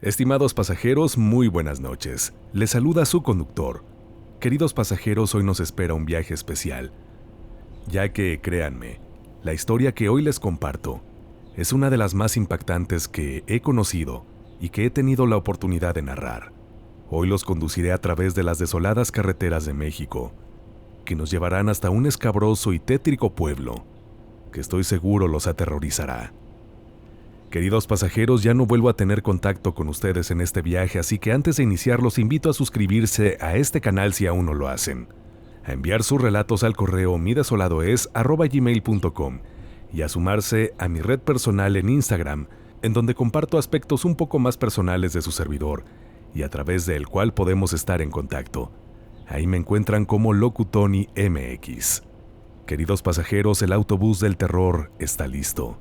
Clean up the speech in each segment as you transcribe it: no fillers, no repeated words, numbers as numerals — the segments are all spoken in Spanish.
Estimados pasajeros, muy buenas noches. Les saluda su conductor. Queridos pasajeros, hoy nos espera un viaje especial, ya que, créanme, la historia que hoy les comparto es una de las más impactantes que he conocido y que he tenido la oportunidad de narrar. Hoy los conduciré a través de las desoladas carreteras de México, que nos llevarán hasta un escabroso y tétrico pueblo, que estoy seguro los aterrorizará. Queridos pasajeros, ya no vuelvo a tener contacto con ustedes en este viaje, así que antes de iniciar los invito a suscribirse a este canal si aún no lo hacen, a enviar sus relatos al correo midesoladoes@gmail.com y a sumarse a mi red personal en Instagram, en donde comparto aspectos un poco más personales de su servidor y a través del cual podemos estar en contacto. Ahí me encuentran como Locutoni MX. Queridos pasajeros, el autobús del terror está listo.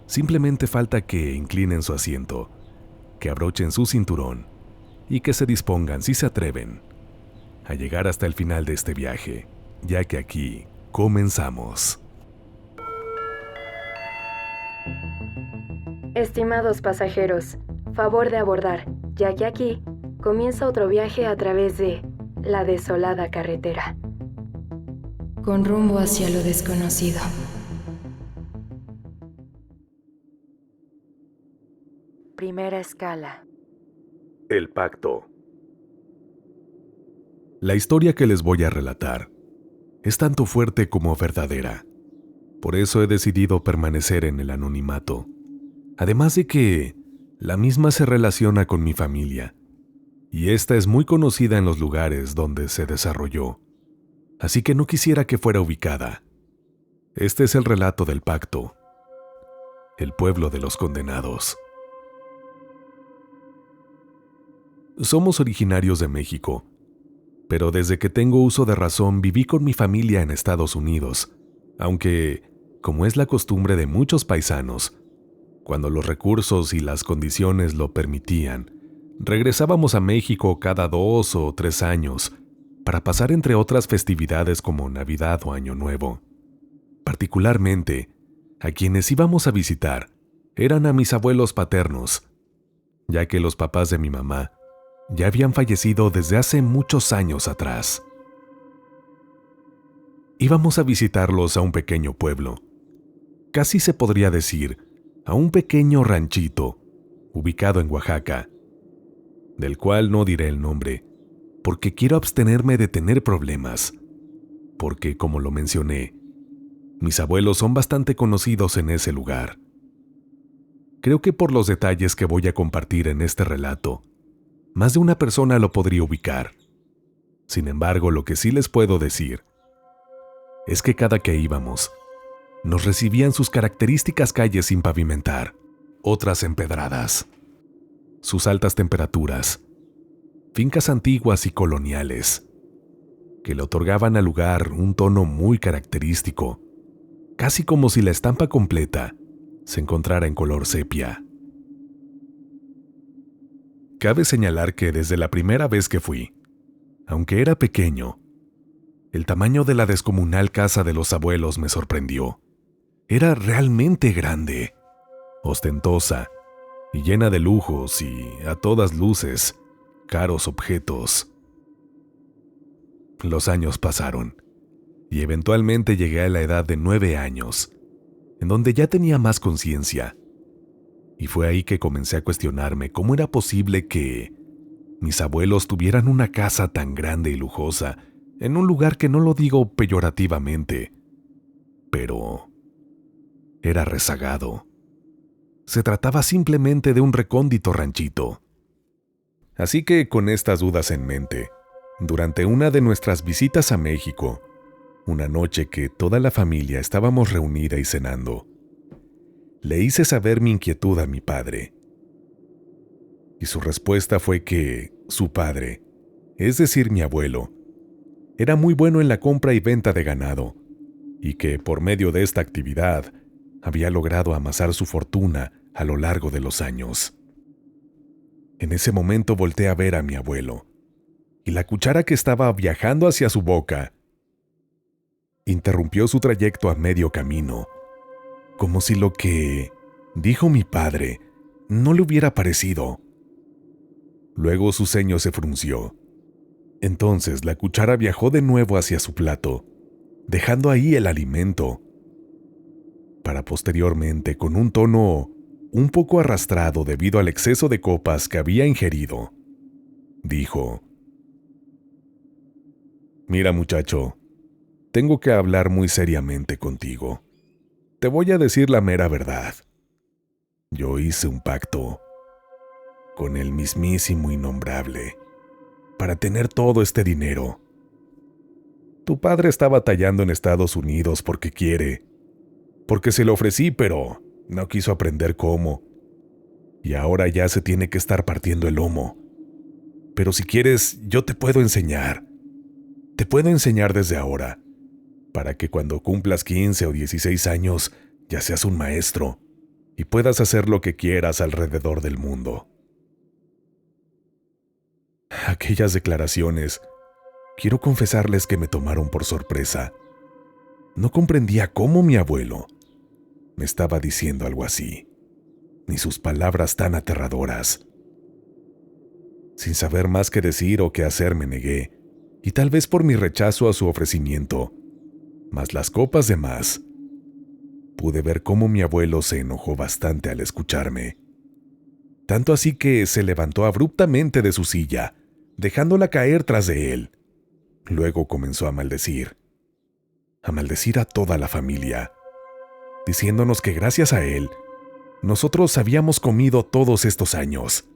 Simplemente falta que inclinen su asiento, que abrochen su cinturón y que se dispongan, si se atreven, a llegar hasta el final de este viaje, ya que aquí comenzamos. Estimados pasajeros, favor de abordar, ya que aquí comienza otro viaje a través de la desolada carretera, con rumbo hacia lo desconocido. Primera escala. El pacto. La historia que les voy a relatar es tanto fuerte como verdadera. Por eso he decidido permanecer en el anonimato. Además de que la misma se relaciona con mi familia, y esta es muy conocida en los lugares donde se desarrolló. Así que no quisiera que fuera ubicada. Este es el relato del pacto. El pueblo de los condenados. Somos originarios de México, pero desde que tengo uso de razón viví con mi familia en Estados Unidos, aunque, como es la costumbre de muchos paisanos, cuando los recursos y las condiciones lo permitían, regresábamos a México cada 2 o 3 años para pasar entre otras festividades como Navidad o Año Nuevo. Particularmente, a quienes íbamos a visitar eran a mis abuelos paternos, ya que los papás de mi mamá ya habían fallecido desde hace muchos años atrás. Íbamos a visitarlos a un pequeño pueblo, casi se podría decir, a un pequeño ranchito, ubicado en Oaxaca, del cual no diré el nombre, porque quiero abstenerme de tener problemas, porque, como lo mencioné, mis abuelos son bastante conocidos en ese lugar. Creo que por los detalles que voy a compartir en este relato, más de una persona lo podría ubicar. Sin embargo, lo que sí les puedo decir es que cada que íbamos, nos recibían sus características calles sin pavimentar, otras empedradas, sus altas temperaturas, fincas antiguas y coloniales, que le otorgaban al lugar un tono muy característico, casi como si la estampa completa se encontrara en color sepia. Cabe señalar que desde la primera vez que fui, aunque era pequeño, el tamaño de la descomunal casa de los abuelos me sorprendió. Era realmente grande, ostentosa y llena de lujos y, a todas luces, caros objetos. Los años pasaron y eventualmente llegué a la edad de 9 años, en donde ya tenía más conciencia. Y fue ahí que comencé a cuestionarme cómo era posible que mis abuelos tuvieran una casa tan grande y lujosa en un lugar que no lo digo peyorativamente, pero era rezagado. Se trataba simplemente de un recóndito ranchito. Así que, con estas dudas en mente, durante una de nuestras visitas a México, una noche que toda la familia estábamos reunida y cenando, le hice saber mi inquietud a mi padre. Y su respuesta fue que su padre, es decir, mi abuelo, era muy bueno en la compra y venta de ganado, y que por medio de esta actividad había logrado amasar su fortuna a lo largo de los años. En ese momento volteé a ver a mi abuelo, y la cuchara que estaba viajando hacia su boca interrumpió su trayecto a medio camino, como si lo que dijo mi padre no le hubiera parecido. Luego su ceño se frunció. Entonces la cuchara viajó de nuevo hacia su plato, dejando ahí el alimento, para posteriormente, con un tono un poco arrastrado debido al exceso de copas que había ingerido, dijo: «Mira, muchacho, tengo que hablar muy seriamente contigo. Te voy a decir la mera verdad. Yo hice un pacto con el mismísimo innombrable para tener todo este dinero. Tu padre está batallando en Estados Unidos porque quiere, porque se lo ofrecí, pero no quiso aprender cómo. Y ahora ya se tiene que estar partiendo el lomo. Pero si quieres, yo te puedo enseñar. Te puedo enseñar desde ahora, para que cuando cumplas 15 o 16 años ya seas un maestro y puedas hacer lo que quieras alrededor del mundo». Aquellas declaraciones, quiero confesarles que me tomaron por sorpresa. No comprendía cómo mi abuelo me estaba diciendo algo así, ni sus palabras tan aterradoras. Sin saber más qué decir o qué hacer, me negué, y tal vez por mi rechazo a su ofrecimiento, más las copas de más, pude ver cómo mi abuelo se enojó bastante al escucharme. Tanto así que se levantó abruptamente de su silla, dejándola caer tras de él. Luego comenzó a maldecir a toda la familia, diciéndonos que gracias a él, nosotros habíamos comido todos estos años,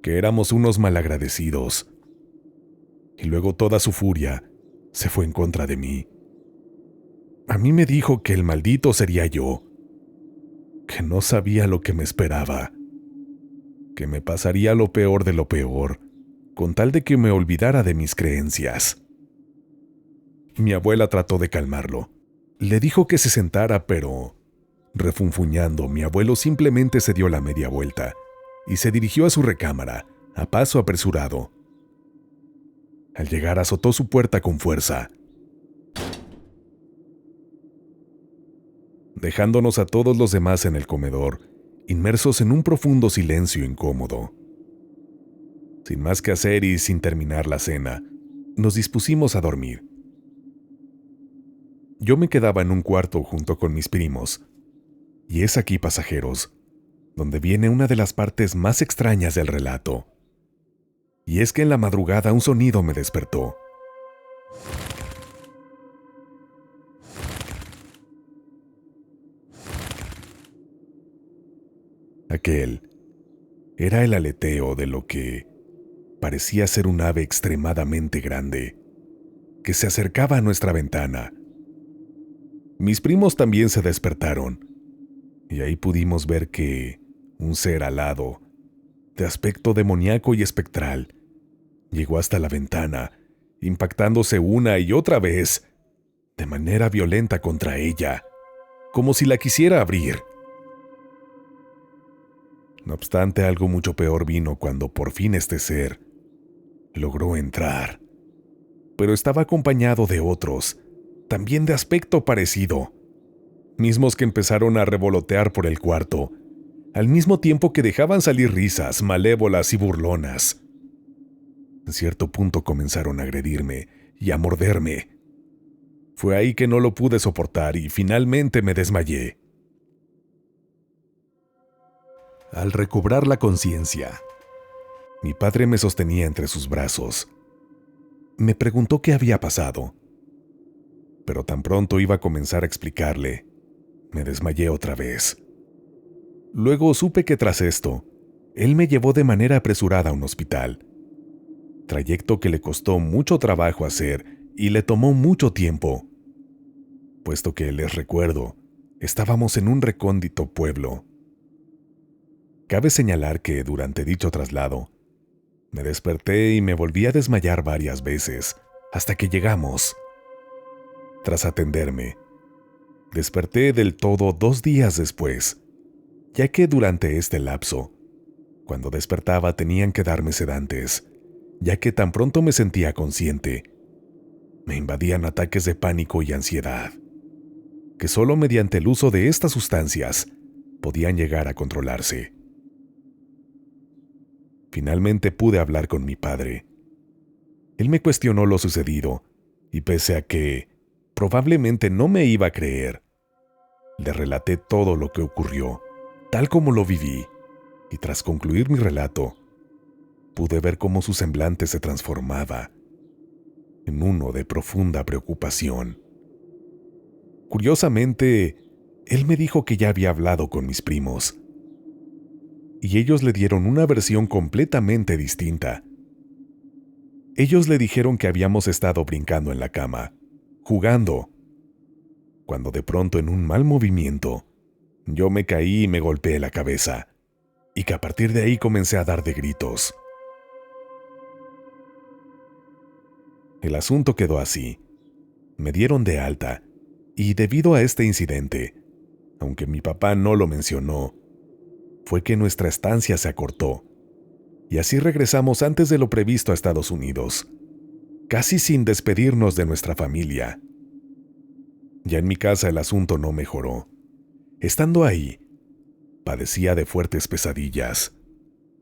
que éramos unos malagradecidos. Y luego toda su furia se fue en contra de mí. A mí me dijo que el maldito sería yo, que no sabía lo que me esperaba, que me pasaría lo peor de lo peor, con tal de que me olvidara de mis creencias. Mi abuela trató de calmarlo. Le dijo que se sentara, pero, refunfuñando, mi abuelo simplemente se dio la media vuelta y se dirigió a su recámara, a paso apresurado. Al llegar, azotó su puerta con fuerza, dejándonos a todos los demás en el comedor, inmersos en un profundo silencio incómodo. Sin más que hacer y sin terminar la cena, nos dispusimos a dormir. Yo me quedaba en un cuarto junto con mis primos, y es aquí, pasajeros, donde viene una de las partes más extrañas del relato. Y es que en la madrugada un sonido me despertó. Aquel era el aleteo de lo que parecía ser un ave extremadamente grande, que se acercaba a nuestra ventana. Mis primos también se despertaron, y ahí pudimos ver que un ser alado, de aspecto demoníaco y espectral, llegó hasta la ventana, impactándose una y otra vez, de manera violenta contra ella, como si la quisiera abrir. No obstante, algo mucho peor vino cuando por fin este ser logró entrar, pero estaba acompañado de otros, también de aspecto parecido, mismos que empezaron a revolotear por el cuarto, al mismo tiempo que dejaban salir risas malévolas y burlonas. En cierto punto comenzaron a agredirme y a morderme. Fue ahí que no lo pude soportar y finalmente me desmayé. Al recobrar la conciencia, mi padre me sostenía entre sus brazos. Me preguntó qué había pasado, pero tan pronto iba a comenzar a explicarle, me desmayé otra vez. Luego supe que tras esto, él me llevó de manera apresurada a un hospital, trayecto que le costó mucho trabajo hacer y le tomó mucho tiempo, puesto que, les recuerdo, estábamos en un recóndito pueblo. Cabe señalar que durante dicho traslado, me desperté y me volví a desmayar varias veces, hasta que llegamos. Tras atenderme, desperté del todo 2 días después, ya que durante este lapso, cuando despertaba tenían que darme sedantes, ya que tan pronto me sentía consciente, me invadían ataques de pánico y ansiedad, que solo mediante el uso de estas sustancias podían llegar a controlarse. Finalmente pude hablar con mi padre. Él me cuestionó lo sucedido, y pese a que probablemente no me iba a creer, le relaté todo lo que ocurrió, tal como lo viví, y tras concluir mi relato, pude ver cómo su semblante se transformaba en uno de profunda preocupación. Curiosamente, él me dijo que ya había hablado con mis primos, y ellos le dieron una versión completamente distinta. Ellos le dijeron que habíamos estado brincando en la cama, jugando, cuando de pronto en un mal movimiento, yo me caí y me golpeé la cabeza, y que a partir de ahí comencé a dar de gritos. El asunto quedó así. Me dieron de alta, y debido a este incidente, aunque mi papá no lo mencionó, fue que nuestra estancia se acortó, y así regresamos antes de lo previsto a Estados Unidos, casi sin despedirnos de nuestra familia. Ya en mi casa el asunto no mejoró. Estando ahí, padecía de fuertes pesadillas,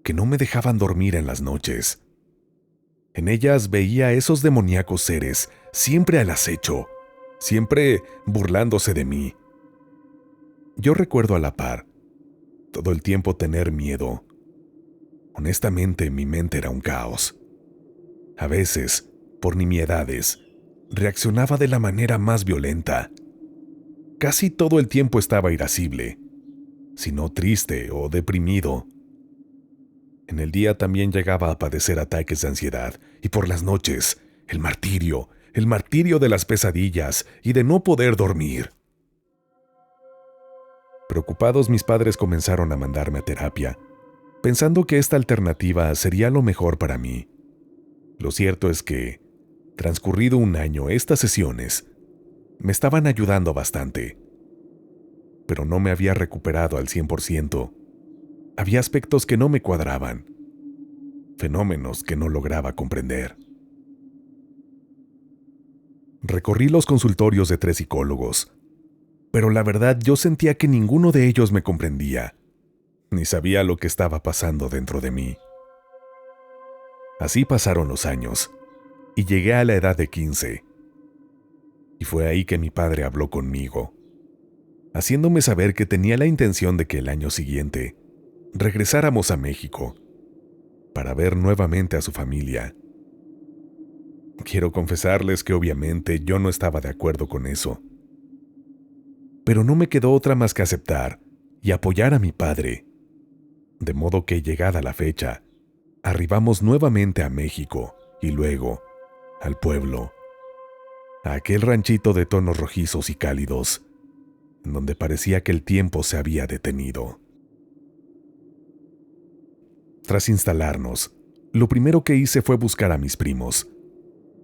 que no me dejaban dormir en las noches. En ellas veía a esos demoníacos seres, siempre al acecho, siempre burlándose de mí. Yo recuerdo a la par, todo el tiempo tener miedo. Honestamente, mi mente era un caos. A veces, por nimiedades, reaccionaba de la manera más violenta. Casi todo el tiempo estaba irascible, si no triste o deprimido. En el día también llegaba a padecer ataques de ansiedad, y por las noches, el martirio de las pesadillas y de no poder dormir. Preocupados, mis padres comenzaron a mandarme a terapia, pensando que esta alternativa sería lo mejor para mí. Lo cierto es que, transcurrido un año, estas sesiones me estaban ayudando bastante, pero no me había recuperado al 100%. Había aspectos que no me cuadraban, fenómenos que no lograba comprender. Recorrí los consultorios de 3 psicólogos, pero la verdad yo sentía que ninguno de ellos me comprendía, ni sabía lo que estaba pasando dentro de mí. Así pasaron los años, y llegué a la edad de 15. Y fue ahí que mi padre habló conmigo, haciéndome saber que tenía la intención de que el año siguiente regresáramos a México para ver nuevamente a su familia. Quiero confesarles que obviamente yo no estaba de acuerdo con eso, pero no me quedó otra más que aceptar y apoyar a mi padre, de modo que llegada la fecha, arribamos nuevamente a México y luego al pueblo, a aquel ranchito de tonos rojizos y cálidos, en donde parecía que el tiempo se había detenido. Tras instalarnos, lo primero que hice fue buscar a mis primos,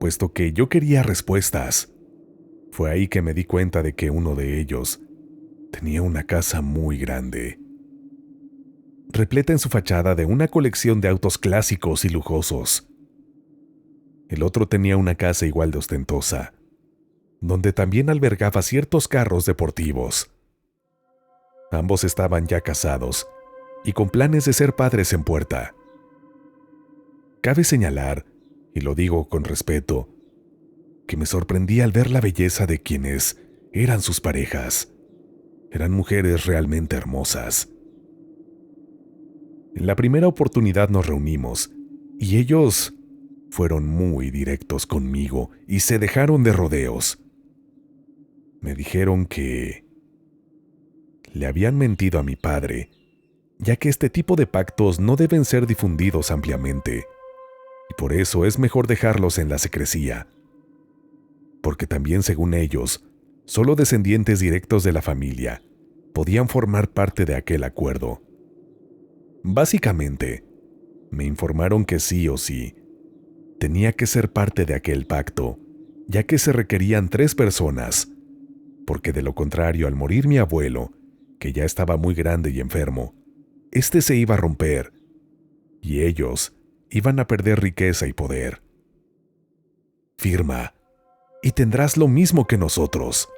puesto que yo quería respuestas. Fue ahí que me di cuenta de que uno de ellos tenía una casa muy grande, repleta en su fachada de una colección de autos clásicos y lujosos. El otro tenía una casa igual de ostentosa, donde también albergaba ciertos carros deportivos. Ambos estaban ya casados y con planes de ser padres en puerta. Cabe señalar, y lo digo con respeto, que me sorprendí al ver la belleza de quienes eran sus parejas. Eran mujeres realmente hermosas. En la primera oportunidad nos reunimos, y ellos fueron muy directos conmigo y se dejaron de rodeos. Me dijeron que le habían mentido a mi padre, ya que este tipo de pactos no deben ser difundidos ampliamente, y por eso es mejor dejarlos en la secrecía. Porque también, según ellos, solo descendientes directos de la familia podían formar parte de aquel acuerdo. Básicamente, me informaron que sí o sí tenía que ser parte de aquel pacto, ya que se requerían 3 personas, porque de lo contrario, al morir mi abuelo, que ya estaba muy grande y enfermo, este se iba a romper, y ellos iban a perder riqueza y poder. Firma, y tendrás lo mismo que nosotros,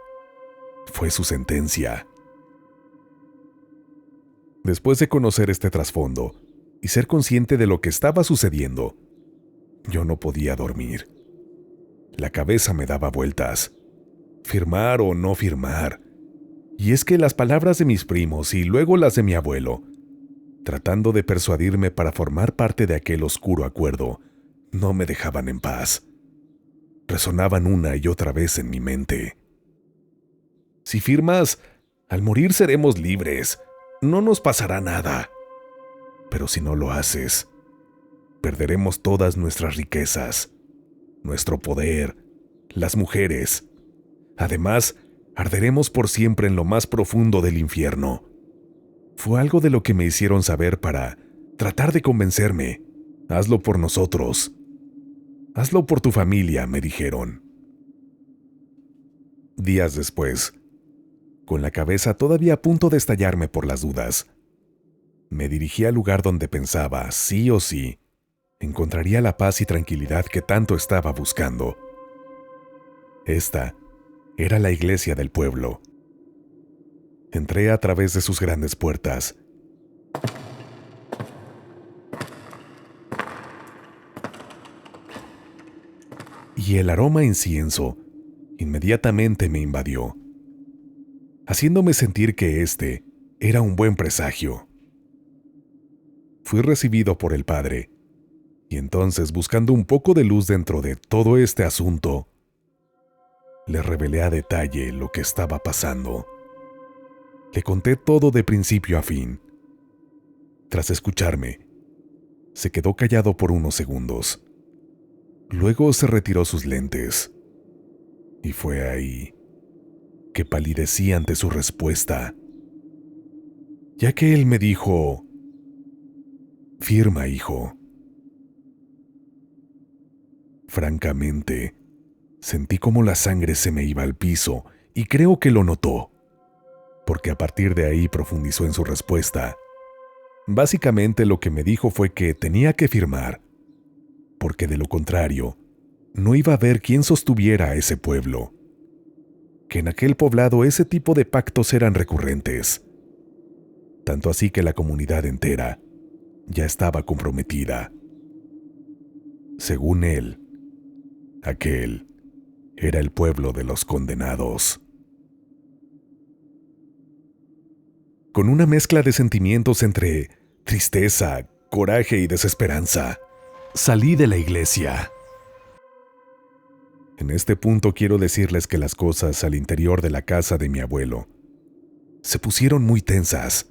fue su sentencia. Después de conocer este trasfondo, y ser consciente de lo que estaba sucediendo. Yo no podía dormir. La cabeza me daba vueltas. Firmar o no firmar. Y es que las palabras de mis primos y luego las de mi abuelo, tratando de persuadirme para formar parte de aquel oscuro acuerdo, no me dejaban en paz. Resonaban una y otra vez en mi mente. Si firmas, al morir seremos libres. No nos pasará nada. Pero si no lo haces, perderemos todas nuestras riquezas, nuestro poder, las mujeres. Además, arderemos por siempre en lo más profundo del infierno. Fue algo de lo que me hicieron saber para tratar de convencerme. Hazlo por nosotros. Hazlo por tu familia, me dijeron. Días después, con la cabeza todavía a punto de estallarme por las dudas, me dirigí al lugar donde pensaba, sí o sí, encontraría la paz y tranquilidad que tanto estaba buscando. Esta era la iglesia del pueblo. Entré a través de sus grandes puertas. Y el aroma a incienso inmediatamente me invadió, haciéndome sentir que este era un buen presagio. Fui recibido por el padre, y entonces, buscando un poco de luz dentro de todo este asunto, le revelé a detalle lo que estaba pasando. Le conté todo de principio a fin. Tras escucharme, se quedó callado por unos segundos. Luego se retiró sus lentes, y fue ahí que palidecí ante su respuesta, ya que él me dijo: «Firma, hijo». Francamente, sentí como la sangre se me iba al piso, y creo que lo notó, porque a partir de ahí profundizó en su respuesta. Básicamente lo que me dijo fue que tenía que firmar, porque de lo contrario, no iba a haber quien sostuviera a ese pueblo, que en aquel poblado ese tipo de pactos eran recurrentes, tanto así que la comunidad entera ya estaba comprometida. Según él, aquel era el pueblo de los condenados. Con una mezcla de sentimientos entre tristeza, coraje y desesperanza, salí de la iglesia. En este punto quiero decirles que las cosas al interior de la casa de mi abuelo se pusieron muy tensas.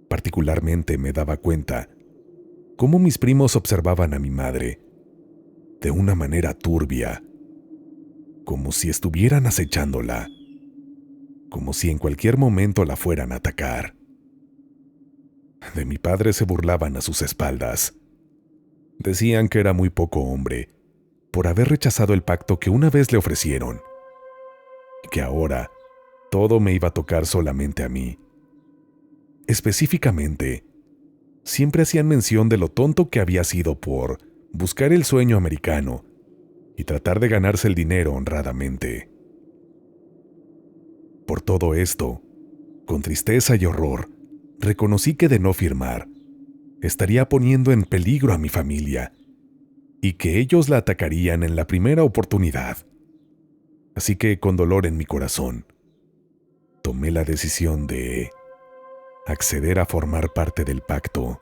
Particularmente me daba cuenta cómo mis primos observaban a mi madre de una manera turbia, como si estuvieran acechándola, como si en cualquier momento la fueran a atacar. De mi padre se burlaban a sus espaldas. Decían que era muy poco hombre por haber rechazado el pacto que una vez le ofrecieron, y que ahora todo me iba a tocar solamente a mí. Específicamente, siempre hacían mención de lo tonto que había sido por buscar el sueño americano y tratar de ganarse el dinero honradamente. Por todo esto, con tristeza y horror, reconocí que de no firmar, estaría poniendo en peligro a mi familia y que ellos la atacarían en la primera oportunidad. Así que, con dolor en mi corazón, tomé la decisión de acceder a formar parte del pacto.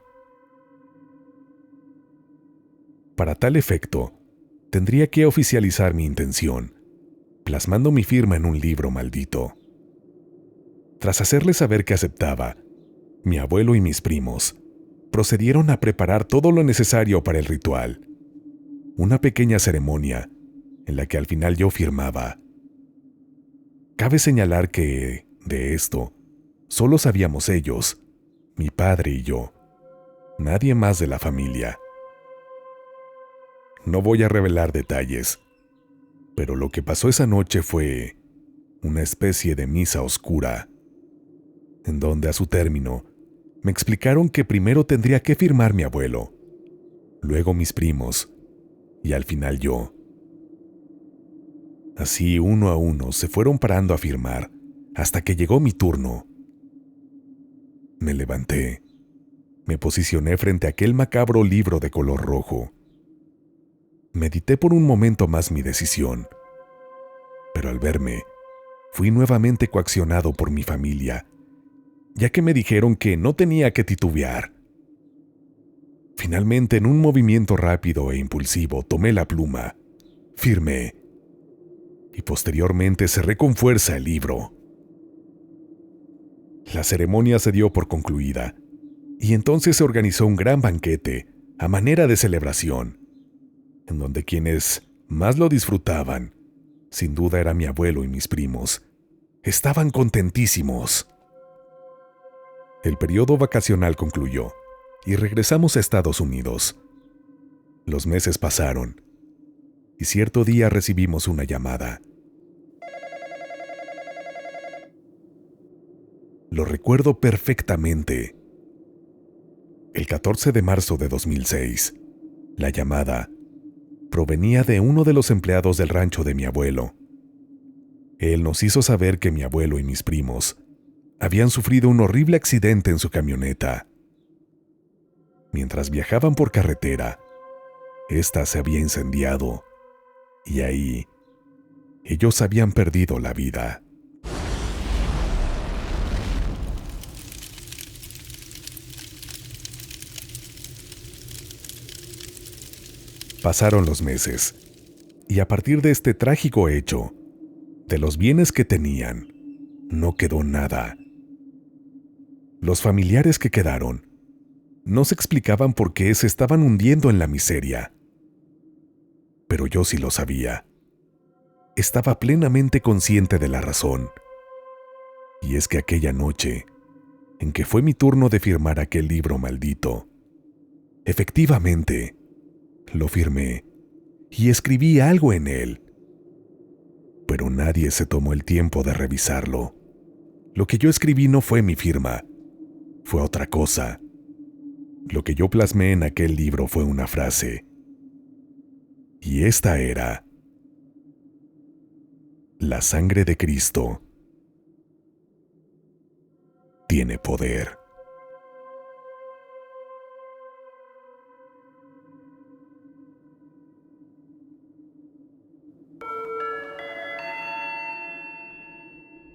Para tal efecto, tendría que oficializar mi intención, plasmando mi firma en un libro maldito. Tras hacerle saber que aceptaba, mi abuelo y mis primos procedieron a preparar todo lo necesario para el ritual, una pequeña ceremonia en la que al final yo firmaba. Cabe señalar que, de esto, solo sabíamos ellos, mi padre y yo, nadie más de la familia. No voy a revelar detalles, pero lo que pasó esa noche fue una especie de misa oscura, en donde a su término me explicaron que primero tendría que firmar mi abuelo, luego mis primos y al final yo. Así uno a uno se fueron parando a firmar hasta que llegó mi turno. Me levanté, Me posicioné frente a aquel macabro libro de color rojo. Medité por un momento más mi decisión, pero al verme, fui nuevamente coaccionado por mi familia, ya que me dijeron que no tenía que titubear. Finalmente, en un movimiento rápido e impulsivo, tomé la pluma, firmé, y posteriormente cerré con fuerza el libro. La ceremonia se dio por concluida, y entonces se organizó un gran banquete, a manera de celebración, en donde quienes más lo disfrutaban, sin duda era mi abuelo y mis primos, estaban contentísimos. El periodo vacacional concluyó, y regresamos a Estados Unidos. Los meses pasaron, y cierto día recibimos una llamada. Lo recuerdo perfectamente. El 14 de marzo de 2006, la llamada provenía de uno de los empleados del rancho de mi abuelo. Él nos hizo saber que mi abuelo y mis primos habían sufrido un horrible accidente en su camioneta. Mientras viajaban por carretera, ésta se había incendiado, y ahí ellos habían perdido la vida. Pasaron los meses, y a partir de este trágico hecho, de los bienes que tenían, no quedó nada. Los familiares que quedaron no se explicaban por qué se estaban hundiendo en la miseria. Pero yo sí lo sabía. Estaba plenamente consciente de la razón. Y es que aquella noche, en que fue mi turno de firmar aquel libro maldito, efectivamente, lo firmé y escribí algo en él. Pero nadie se tomó el tiempo de revisarlo. Lo que yo escribí no fue mi firma, fue otra cosa. Lo que yo plasmé en aquel libro fue una frase. Y esta era: la sangre de Cristo tiene poder.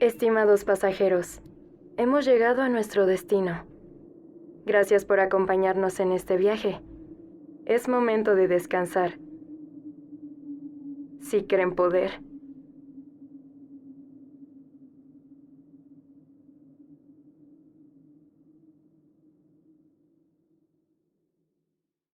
Estimados pasajeros, hemos llegado a nuestro destino. Gracias por acompañarnos en este viaje. Es momento de descansar. Si creen poder,